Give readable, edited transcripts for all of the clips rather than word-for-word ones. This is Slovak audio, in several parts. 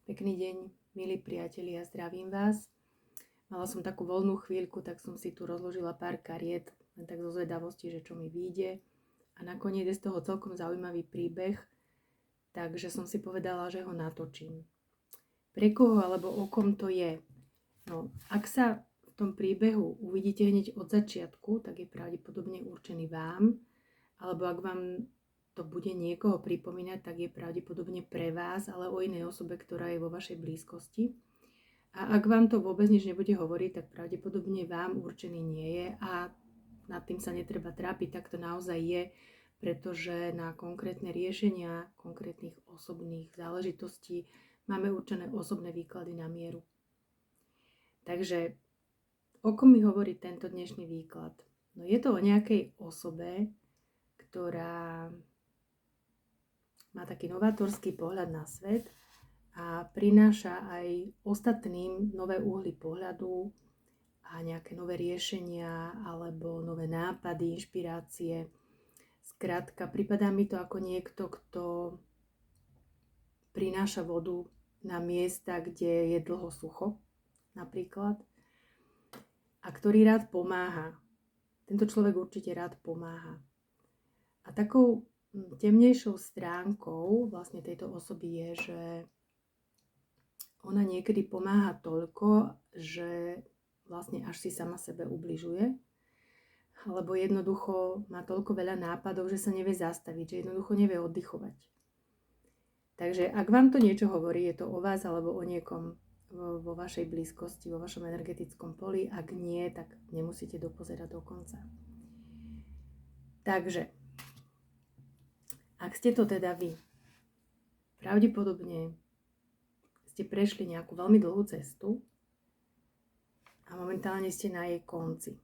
Pekný deň, milí priatelia, zdravím vás. Mala som takú voľnú chvíľku, tak som si tu rozložila pár kariet, len tak zo zvedavosti, že čo mi vyjde. A nakoniec je z toho celkom zaujímavý príbeh, takže som si povedala, že ho natočím. Pre koho alebo o kom to je? No, ak sa v tom príbehu uvidíte hneď od začiatku, tak je pravdepodobne určený vám, alebo ak vám to bude niekoho pripomínať, tak je pravdepodobne pre vás, ale o inej osobe, ktorá je vo vašej blízkosti. A ak vám to vôbec nič nebude hovoriť, tak pravdepodobne vám určený nie je a nad tým sa netreba trápiť, tak to naozaj je, pretože na konkrétne riešenia konkrétnych osobných záležitostí máme určené osobné výklady na mieru. Takže o kom mi hovorí tento dnešný výklad? No je to o nejakej osobe, ktorá má taký novátorský pohľad na svet a prináša aj ostatným nové uhly pohľadu a nejaké nové riešenia alebo nové nápady, inšpirácie. Skrátka, pripadá mi to ako niekto, kto prináša vodu na miesta, kde je dlho sucho, napríklad, a ktorý rád pomáha. Tento človek určite rád pomáha. A takou temnejšou stránkou vlastne tejto osoby je, že ona niekedy pomáha toľko, že vlastne až si sama sebe ubližuje, alebo jednoducho má toľko veľa nápadov, že sa nevie zastaviť, že jednoducho nevie oddychovať. Takže ak vám to niečo hovorí, je to o vás alebo o niekom vo vašej blízkosti, vo vašom energetickom poli. Ak nie, tak nemusíte dopozerať do konca. Takže ak ste to teda vy, pravdepodobne ste prešli nejakú veľmi dlhú cestu a momentálne ste na jej konci.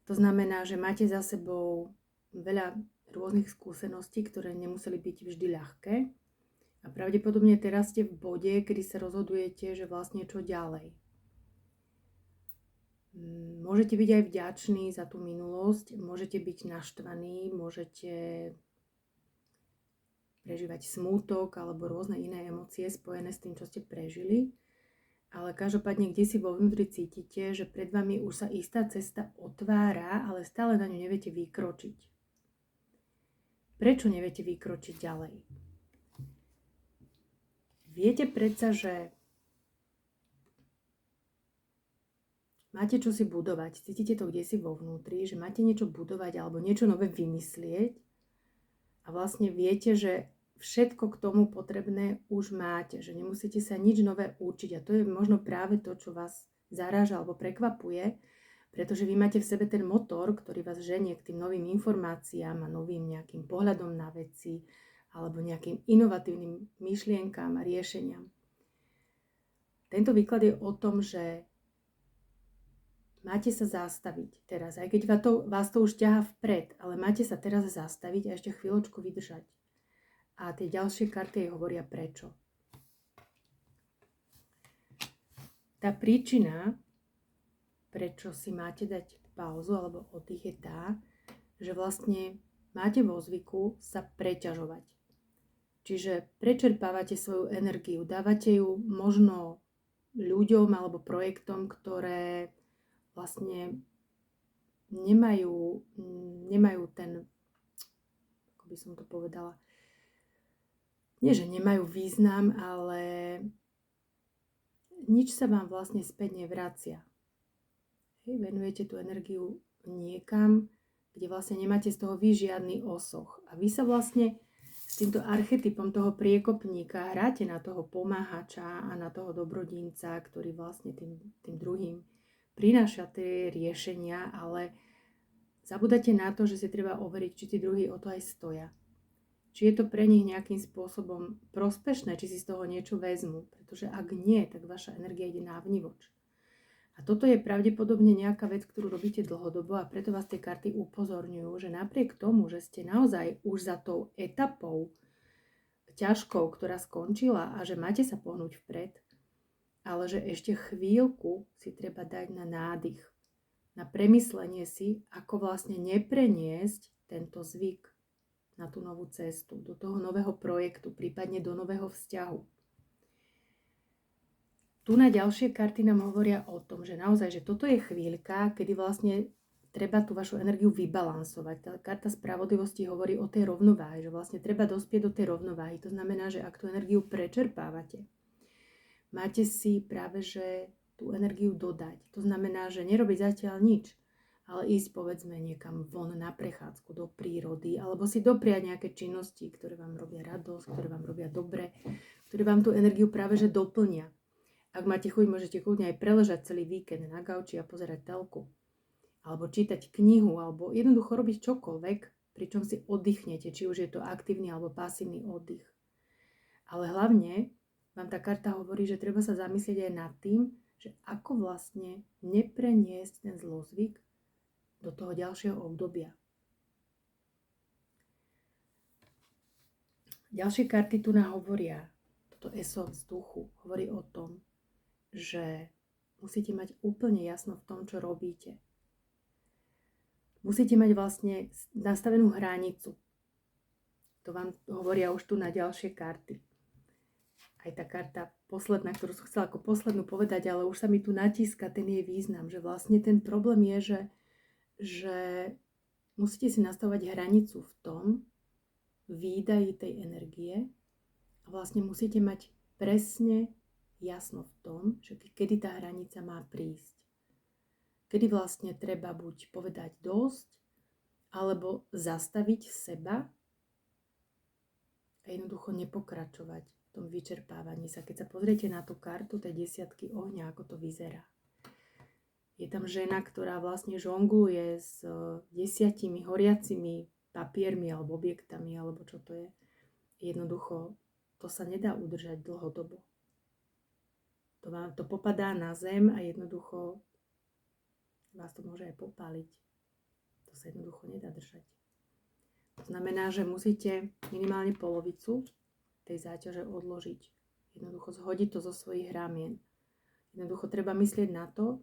To znamená, že máte za sebou veľa rôznych skúseností, ktoré nemuseli byť vždy ľahké. A pravdepodobne teraz ste v bode, kedy sa rozhodujete, že vlastne čo ďalej. Môžete byť aj vďační za tú minulosť, môžete byť naštvaní, môžete prežívať smútok alebo rôzne iné emócie spojené s tým, čo ste prežili. Ale každopádne, kde si vo vnútri cítite, že pred vami už sa istá cesta otvára, ale stále na ňu neviete vykročiť. Prečo neviete vykročiť ďalej? Viete predsa, že máte čo si budovať, cítite to kdesi vo vnútri, že máte niečo budovať alebo niečo nové vymyslieť a vlastne viete, že všetko k tomu potrebné už máte, že nemusíte sa nič nové učiť a to je možno práve to, čo vás zaráža alebo prekvapuje, pretože vy máte v sebe ten motor, ktorý vás ženie k tým novým informáciám a novým nejakým pohľadom na veci alebo nejakým inovatívnym myšlienkám a riešeniam. Tento výklad je o tom, že máte sa zastaviť teraz, aj keď vás to už ťahá vpred, ale máte sa teraz zastaviť a ešte chvíľočku vydržať. A tie ďalšie karty hovoria prečo. Tá príčina, prečo si máte dať pauzu alebo oddych, je tá, že vlastne máte vo zvyku sa preťažovať. Čiže prečerpávate svoju energiu, dávate ju možno ľuďom alebo projektom, ktoré vlastne nemajú ten, ako by som to povedala, nie, že nemajú význam, ale nič sa vám vlastne späť nevracia. Venujete tú energiu niekam, kde vlastne nemáte z toho vy žiadny osoch. A vy sa vlastne s týmto archetypom toho priekopníka hráte na toho pomáhača a na toho dobrodinca, ktorý vlastne tým druhým prináša tie riešenia, ale zabudáte na to, že si treba overiť, či tí druhí o to aj stoja. Či je to pre nich nejakým spôsobom prospešné, či si z toho niečo vezmú. Pretože ak nie, tak vaša energia ide návnivoč. A toto je pravdepodobne nejaká vec, ktorú robíte dlhodobo a preto vás tie karty upozorňujú, že napriek tomu, že ste naozaj už za tou etapou ťažkou, ktorá skončila a že máte sa pohnúť vpred, ale že ešte chvíľku si treba dať na nádych, na premyslenie si, ako vlastne nepreniesť tento zvyk na tú novú cestu, do toho nového projektu, prípadne do nového vzťahu. Tu na ďalšie karty nám hovoria o tom, že naozaj, že toto je chvíľka, kedy vlastne treba tú vašu energiu vybalansovať. Tá karta spravodlivosti hovorí o tej rovnováhe, že vlastne treba dospieť do tej rovnováhy. To znamená, že ak tú energiu prečerpávate, máte si práve, že tú energiu dodať. To znamená, že nerobiť zatiaľ nič, ale ísť povedzme niekam von na prechádzku do prírody, alebo si dopriať nejaké činnosti, ktoré vám robia radosť, ktoré vám robia dobre, ktoré vám tú energiu práve že doplnia. Ak máte chuť, môžete kľudne aj preležať celý víkend na gauči a pozerať telku. Alebo čítať knihu, alebo jednoducho robiť čokoľvek, pričom si oddychnete, či už je to aktívny alebo pasívny oddych. Ale hlavne vám tá karta hovorí, že treba sa zamyslieť aj nad tým, že ako vlastne nepreniesť ten zlozvyk do toho ďalšieho obdobia. Ďalšie karty tu nám hovoria, toto eso vzduchu hovorí o tom, že musíte mať úplne jasno v tom, čo robíte. Musíte mať vlastne nastavenú hranicu. To vám hovoria už tu na ďalšie karty. Aj tá karta posledná, ktorú som chcela ako poslednú povedať, ale už sa mi tu natíska ten jej význam, že vlastne ten problém je, že musíte si nastavovať hranicu v tom výdaji tej energie a vlastne musíte mať presne jasno v tom, že kedy tá hranica má prísť. Kedy vlastne treba buď povedať dosť, alebo zastaviť seba a jednoducho nepokračovať v tom vyčerpávaní sa. Keď sa pozriete na tú kartu tej 10 ohňa, ako to vyzerá. Je tam žena, ktorá vlastne žongluje s 10 horiacimi papiermi alebo objektami, alebo čo to je. Jednoducho, to sa nedá udržať dlhodobo. To popadá na zem a jednoducho vás to môže aj popáliť. To sa jednoducho nedá držať. To znamená, že musíte minimálne polovicu tej záťaže odložiť. Jednoducho zhodiť to zo svojich ramien. Jednoducho treba myslieť na to,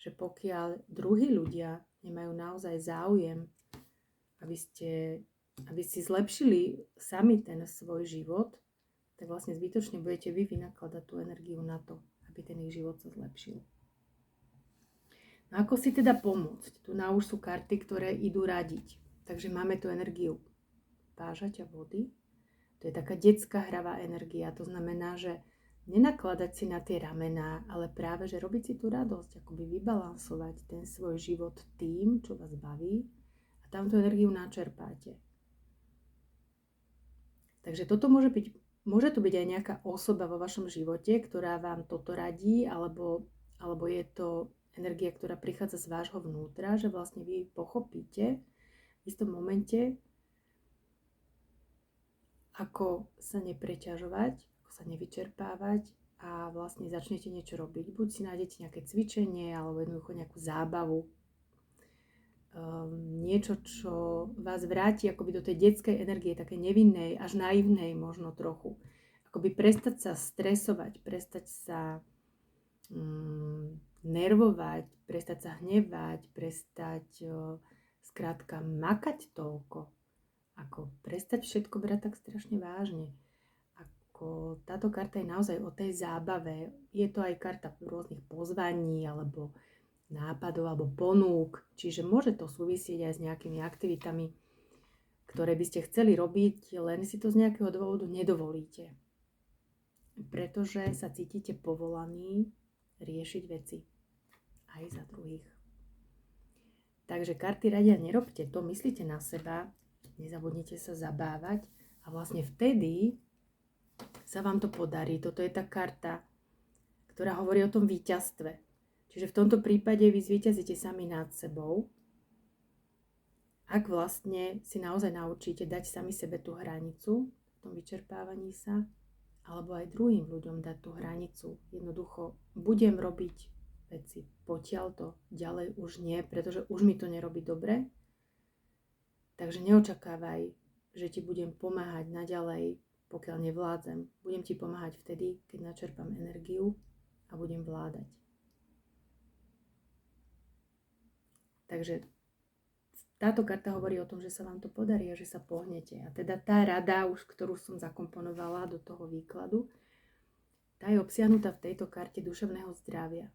že pokiaľ druhí ľudia nemajú naozaj záujem, aby si zlepšili sami ten svoj život, tak vlastne zbytočne budete vy vynakladať tú energiu na to, aby ten ich život sa zlepšil. No ako si teda pomôcť? Tu na už sú karty, ktoré idú radiť. Takže máme tu energiu páža ťa vody. To je taká detská hravá energia. To znamená, že nenakladať si na tie ramená, ale práve, že robiť si tú radosť, akoby vybalansovať ten svoj život tým, čo vás baví a tamto energiu načerpáte. Takže toto môže to byť aj nejaká osoba vo vašom živote, ktorá vám toto radí, alebo je to energia, ktorá prichádza z vášho vnútra, že vlastne vy pochopíte v istom momente, ako sa nepreťažovať, ako sa nevyčerpávať a vlastne začnete niečo robiť. Buď si nájdete nejaké cvičenie, alebo jednoducho nejakú zábavu. Niečo, čo vás vráti akoby do tej detskej energie, také nevinnej, až naivnej možno trochu. Akoby prestať sa stresovať, prestať sa nervovať, prestať sa hnevať, prestať skrátka makať toľko. Ako prestať všetko brať tak strašne vážne. Ako táto karta je naozaj o tej zábave. Je to aj karta rôznych pozvaní alebo nápadov alebo ponúk. Čiže môže to súvisieť aj s nejakými aktivitami, ktoré by ste chceli robiť, len si to z nejakého dôvodu nedovolíte. Pretože sa cítite povolaní riešiť veci aj za druhých. Takže karty radia, nerobte to, myslíte na seba, nezabudnite sa zabávať a vlastne vtedy sa vám to podarí. Toto je tá karta, ktorá hovorí o tom víťazstve. Čiže v tomto prípade vy zvíťazíte sami nad sebou, ak vlastne si naozaj naučíte dať sami sebe tú hranicu v tom vyčerpávaní sa, alebo aj druhým ľuďom dať tú hranicu. Jednoducho, budem robiť veci, potiaľto, ďalej už nie, pretože už mi to nerobí dobre. Takže neočakávaj, že ti budem pomáhať naďalej, pokiaľ nevládzem. Budem ti pomáhať vtedy, keď načerpám energiu a budem vládať. Takže táto karta hovorí o tom, že sa vám to podarí a že sa pohnete. A teda tá rada, už ktorú som zakomponovala do toho výkladu, tá je obsiahnutá v tejto karte duševného zdravia.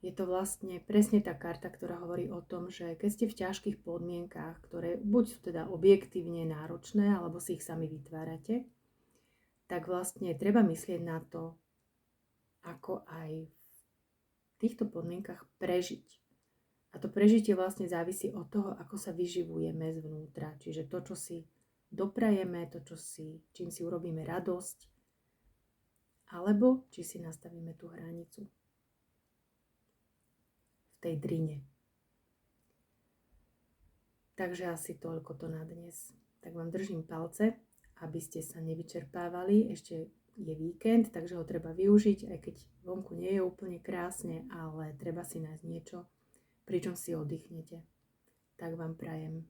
Je to vlastne presne tá karta, ktorá hovorí o tom, že keď ste v ťažkých podmienkách, ktoré buď sú teda objektívne náročné, alebo si ich sami vytvárate, tak vlastne treba myslieť na to, ako aj v týchto podmienkach prežiť. A to prežitie vlastne závisí od toho, ako sa vyživujeme zvnútra. Čiže to, čo si doprajeme, čím si urobíme radosť, alebo či si nastavíme tú hranicu v tej drine. Takže asi toľko to na dnes. Tak vám držím palce, aby ste sa nevyčerpávali. Ešte je víkend, takže ho treba využiť, aj keď vonku nie je úplne krásne, ale treba si nájsť niečo, pričom si oddychnete. Tak vám prajem,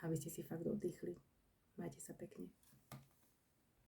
aby ste si fakt oddychli. Majte sa pekne.